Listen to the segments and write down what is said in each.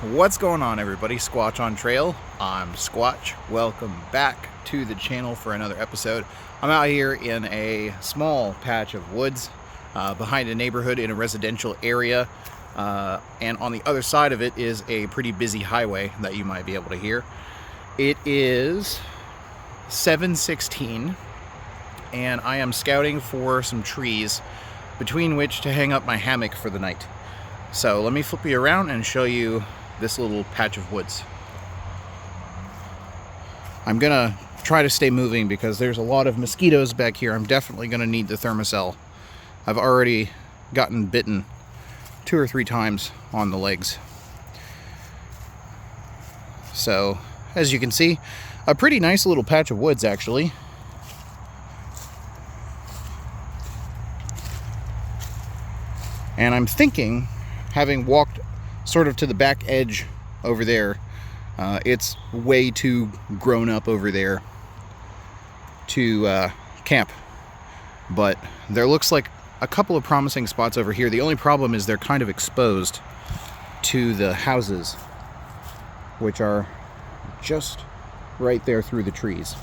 What's going on, everybody? Squatch on Trail. I'm Squatch. Welcome back to the channel for another episode. I'm out here in a small patch of woods behind a neighborhood in a residential area, and on the other side of it is a pretty busy highway that you might be able to hear. It is 7:16 and I am scouting for some trees between which to hang up my hammock for the night. So let me flip you around and show you this little patch of woods. I'm gonna try to stay moving because there's a lot of mosquitoes back here. I'm definitely gonna need the thermocell. I've already gotten bitten 2 or 3 times on the legs. So, as you can see, a pretty nice little patch of woods actually. And I'm thinking, having walked sort of to the back edge over there, it's way too grown up over there to camp. But there looks like a couple of promising spots over here. The only problem is they're kind of exposed to the houses, which are just right there through the trees.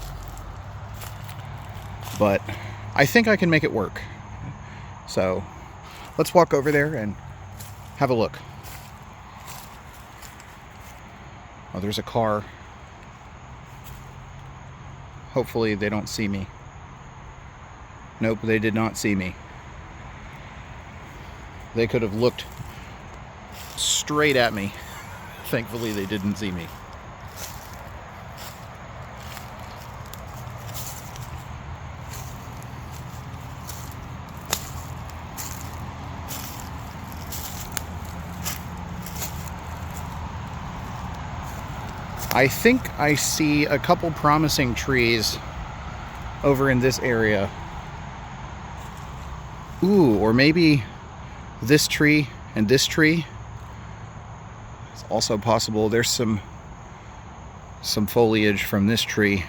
But I think I can make it work. So let's walk over there and have a look. Oh, there's a car. Hopefully they don't see me. Nope, they did not see me. They could have looked straight at me. Thankfully they didn't see me. I think I see a couple promising trees over in this area. Ooh, or maybe this tree and this tree. It's also possible. There's some foliage from this tree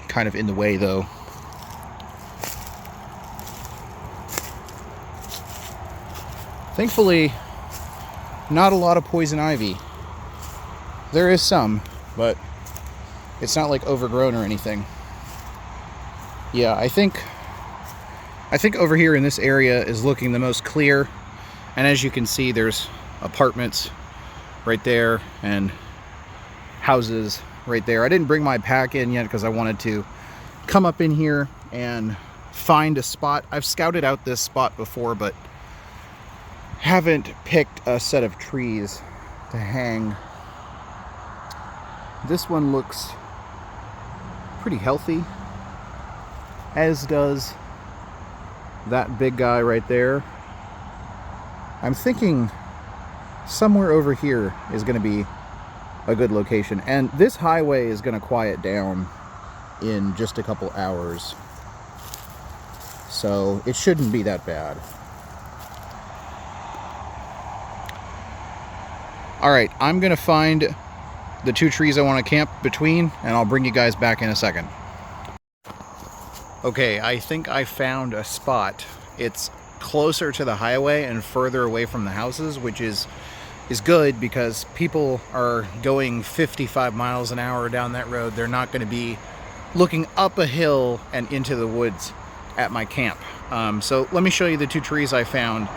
kind of in the way though. Thankfully, not a lot of poison ivy. There is some, but it's not like overgrown or anything. Yeah, I think over here in this area is looking the most clear. And as you can see, there's apartments right there and houses right there. I didn't bring my pack in yet because I wanted to come up in here and find a spot. I've scouted out this spot before, but haven't picked a set of trees to hang. This one looks pretty healthy, as does that big guy right there. I'm thinking somewhere over here is going to be a good location, and this highway is going to quiet down in just a couple hours, so it shouldn't be that bad. Alright, I'm going to find the 2 trees I want to camp between, and I'll bring you guys back in a second. Okay, I think I found a spot. It's closer to the highway and further away from the houses, which is good because people are going 55 miles an hour down that road. They're not going to be looking up a hill and into the woods at my camp. So let me show you the 2 trees I found.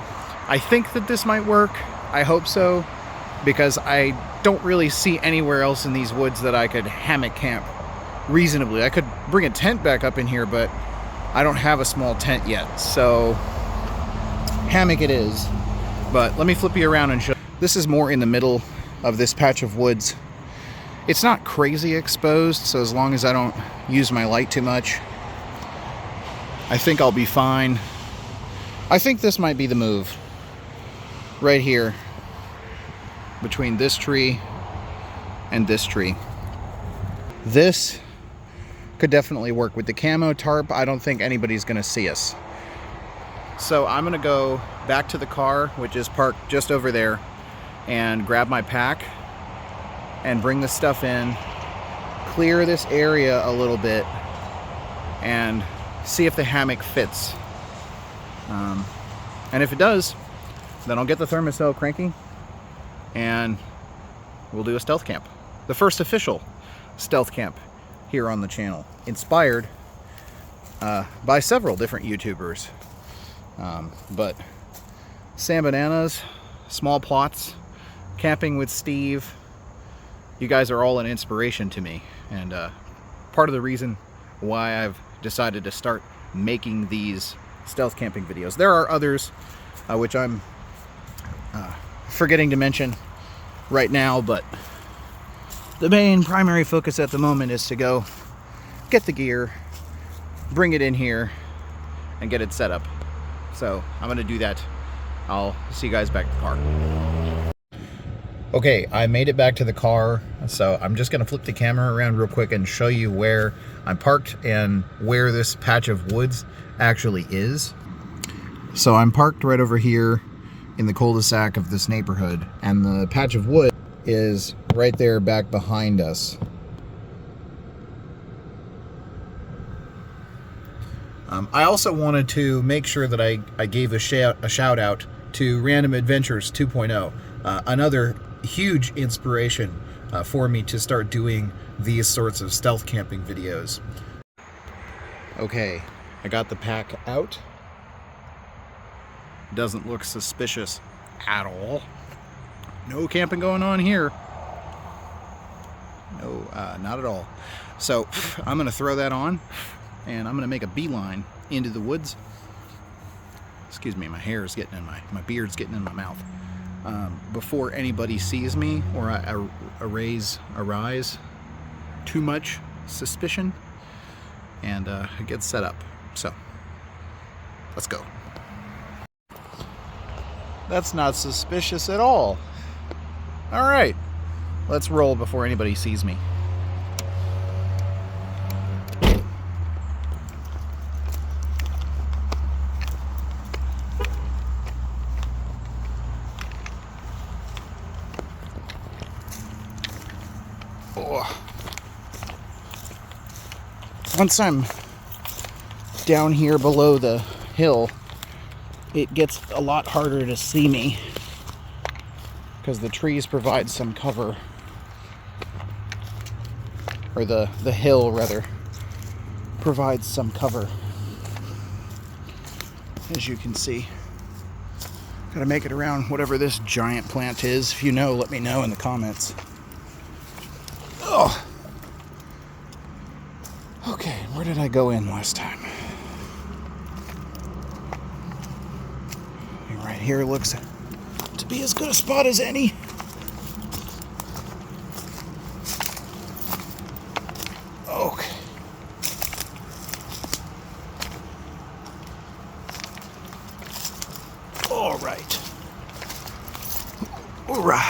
I think that this might work. I hope so, because I don't really see anywhere else in these woods that I could hammock camp reasonably. I could bring a tent back up in here, but I don't have a small tent yet, so hammock it is. But let me flip you around and show. This is more in the middle of this patch of woods. It's not crazy exposed, so as long as I don't use my light too much, I think I'll be fine. I think this might be the move. Right here, between this tree and this tree. This could definitely work with the camo tarp. I don't think anybody's gonna see us. So I'm gonna go back to the car, which is parked just over there, and grab my pack and bring the stuff in, clear this area a little bit, and see if the hammock fits. And if it does, then I'll get the thermocell cranking and we'll do a stealth camp. The first official stealth camp here on the channel, inspired by several different YouTubers. But Sam Bananas, Small Plots, Camping with Steve, you guys are all an inspiration to me, and part of the reason why I've decided to start making these stealth camping videos. There are others which I'm forgetting to mention right now, but the main primary focus at the moment is to go get the gear, bring it in here, and get it set up. So I'm gonna do that. I'll see you guys back at the car. Okay, I made it back to the car, so I'm just gonna flip the camera around real quick and show you where I'm parked and where this patch of woods actually is. So I'm parked right over here in the cul-de-sac of this neighborhood, and the patch of wood is right there back behind us. I also wanted to make sure that I gave a shout out to Random Adventures 2.0, another huge inspiration for me to start doing these sorts of stealth camping videos. Okay, I got the pack out. Doesn't look suspicious at all. No camping going on here. No, not at all. So I'm gonna throw that on and I'm gonna make a beeline into the woods. Excuse me, my hair is getting in my beard's getting in my mouth. Before anybody sees me or I arise too much suspicion and get set up. So let's go. That's not suspicious at all. All right, let's roll before anybody sees me. Once I'm down here below the hill, it gets a lot harder to see me because the trees provide some cover, or the hill rather provides some cover, as you can see. Gotta make it around whatever this giant plant is. If you know, let me know in the comments. Oh. Okay, where did I go in last time? Right here looks to be as good a spot as any. Okay. All right. Hoorah.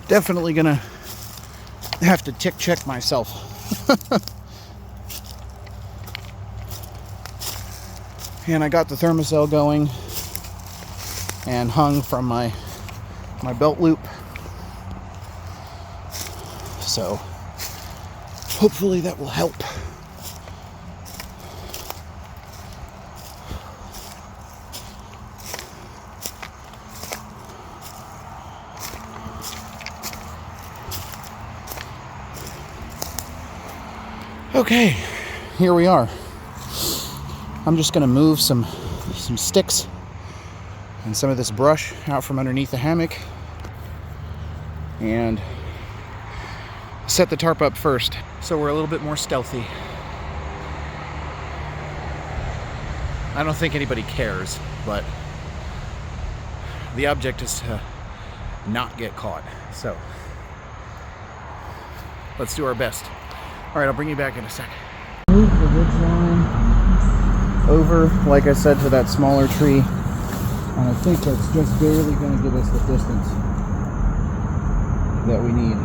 Definitely gonna have to tick check myself. And I got the thermocell going and hung from my belt loop. So hopefully that will help. Okay, here we are. I'm just going to move some sticks and some of this brush out from underneath the hammock and set the tarp up first, so we're a little bit more stealthy. I don't think anybody cares, but the object is to not get caught. So let's do our best. All right, I'll bring you back in a second. Move the ridge line over, like I said, to that smaller tree, and I think that's just barely going to give us the distance that we need.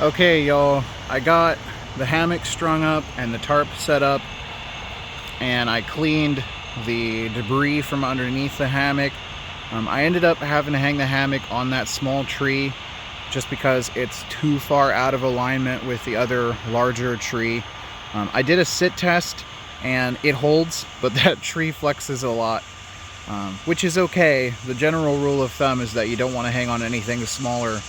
Okay, y'all, I got the hammock strung up and the tarp set up, and I cleaned the debris from underneath the hammock. I ended up having to hang the hammock on that small tree just because it's too far out of alignment with the other larger tree. I did a sit test and it holds, but that tree flexes a lot, which is okay. The general rule of thumb is that you don't want to hang on anything smaller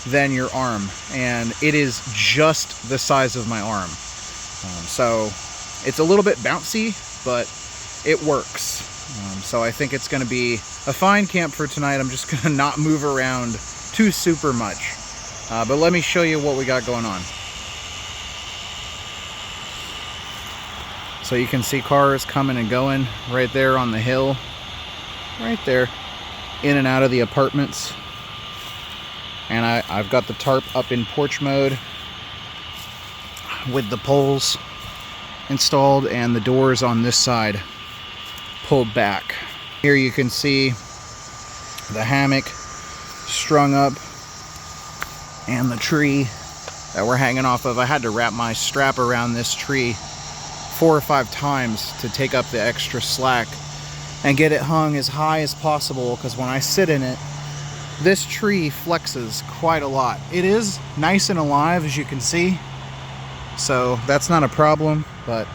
than your arm, and it is just the size of my arm. So it's a little bit bouncy, but it works. So I think it's going to be a fine camp for tonight. I'm just going to not move around too super much. But let me show you what we got going on. So you can see cars coming and going right there on the hill, right there, in and out of the apartments. And I've got the tarp up in porch mode with the poles installed and the doors on this side pulled back. Here you can see the hammock strung up and the tree that we're hanging off of. I had to wrap my strap around this tree 4 or 5 times to take up the extra slack and get it hung as high as possible, because when I sit in it, this tree flexes quite a lot. It is nice and alive, as you can see, so that's not a problem, but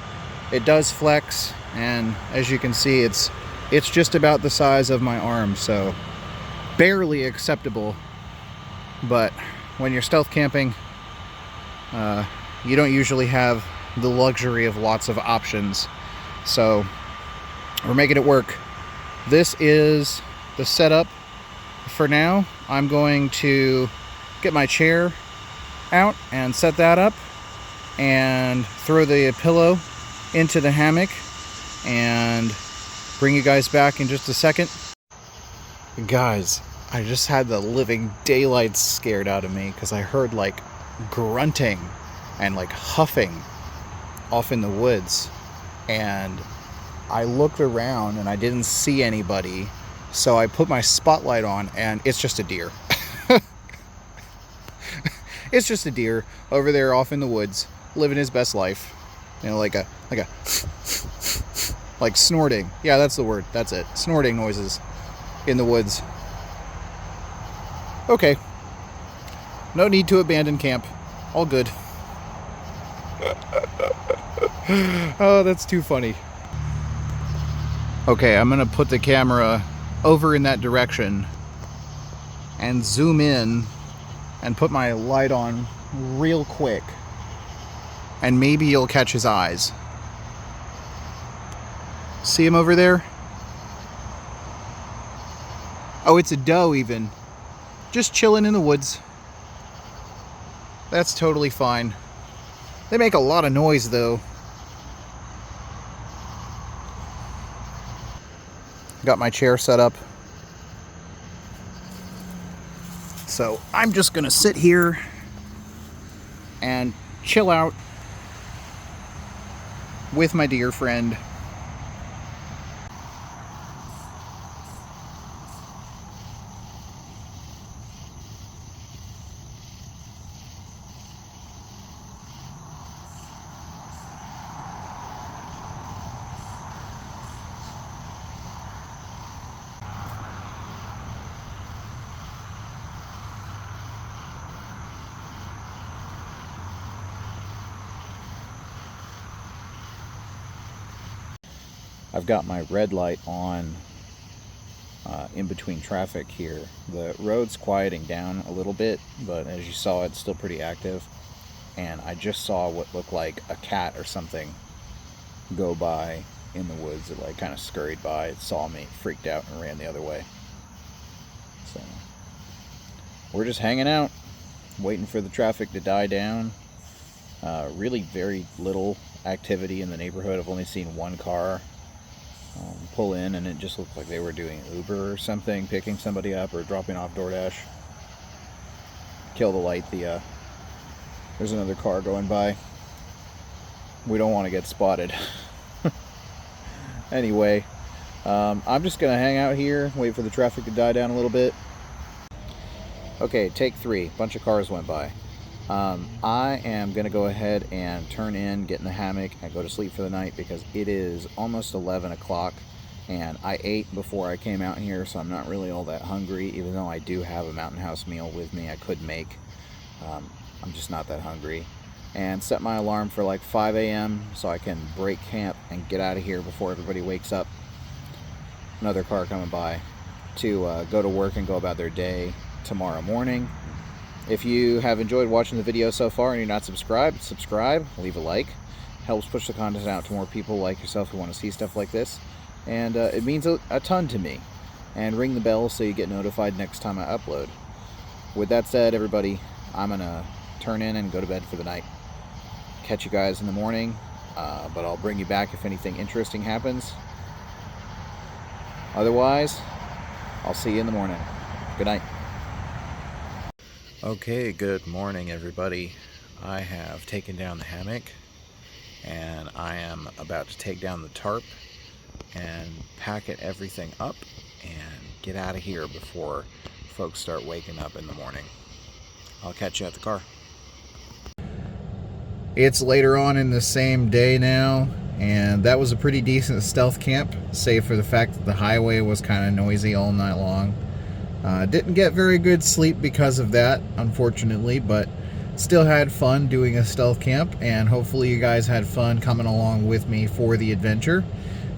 it does flex, and as you can see, it's just about the size of my arm, so barely acceptable. But when you're stealth camping, you don't usually have the luxury of lots of options, so we're making it work. This is the setup. For now, I'm going to get my chair out and set that up and throw the pillow into the hammock and bring you guys back in just a second. Guys, I just had the living daylights scared out of me because I heard like grunting and like huffing off in the woods, and I looked around and I didn't see anybody. So I put my spotlight on, and it's just a deer. It's just a deer over there off in the woods, living his best life. You know, like snorting. Yeah, that's the word. That's it. Snorting noises in the woods. Okay. No need to abandon camp. All good. Oh, that's too funny. Okay, I'm gonna put the camera over in that direction and zoom in and put my light on real quick, and maybe you'll catch his eyes. See him over there? Oh, it's a doe even. Just chilling in the woods. That's totally fine. They make a lot of noise though. Got my chair set up. So I'm just gonna sit here and chill out with my dear friend. I've got my red light on in between traffic here. The road's quieting down a little bit, but as you saw, it's still pretty active. And I just saw what looked like a cat or something go by in the woods. It like kind of scurried by, it saw me, freaked out, and ran the other way. So we're just hanging out, waiting for the traffic to die down. Really very little activity in the neighborhood. I've only seen one car pull in, and it just looked like they were doing Uber or something, picking somebody up or dropping off DoorDash. Kill the light. There's another car going by. We don't want to get spotted. Anyway, I'm just gonna hang out here, wait for the traffic to die down a little bit. Okay, take 3. Bunch of cars went by. I am gonna go ahead and turn in, get in the hammock, and go to sleep for the night because it is almost 11 o'clock and I ate before I came out here, so I'm not really all that hungry, even though I do have a Mountain House meal with me I could make. I'm just not that hungry. And set my alarm for like 5 a.m. so I can break camp and get out of here before everybody wakes up. Another car coming by to go to work and go about their day tomorrow morning. If you have enjoyed watching the video so far and you're not subscribed, subscribe, leave a like. Helps push the content out to more people like yourself who want to see stuff like this. And it means a ton to me. And ring the bell so you get notified next time I upload. With that said, everybody, I'm going to turn in and go to bed for the night. Catch you guys in the morning, but I'll bring you back if anything interesting happens. Otherwise, I'll see you in the morning. Good night. Okay, good morning, everybody. I have taken down the hammock, and I am about to take down the tarp and packet everything up and get out of here before folks start waking up in the morning. I'll catch you at the car. It's later on in the same day now, and that was a pretty decent stealth camp, save for the fact that the highway was kind of noisy all night long. Didn't get very good sleep because of that, unfortunately, but still had fun doing a stealth camp, and hopefully you guys had fun coming along with me for the adventure.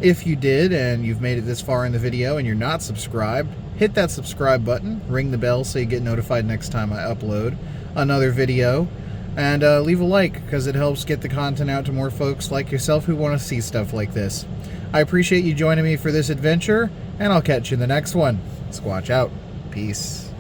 If you did, and you've made it this far in the video and you're not subscribed, hit that subscribe button, ring the bell so you get notified next time I upload another video. And leave a like, because it helps get the content out to more folks like yourself who want to see stuff like this. I appreciate you joining me for this adventure, and I'll catch you in the next one. Squatch out. Peace.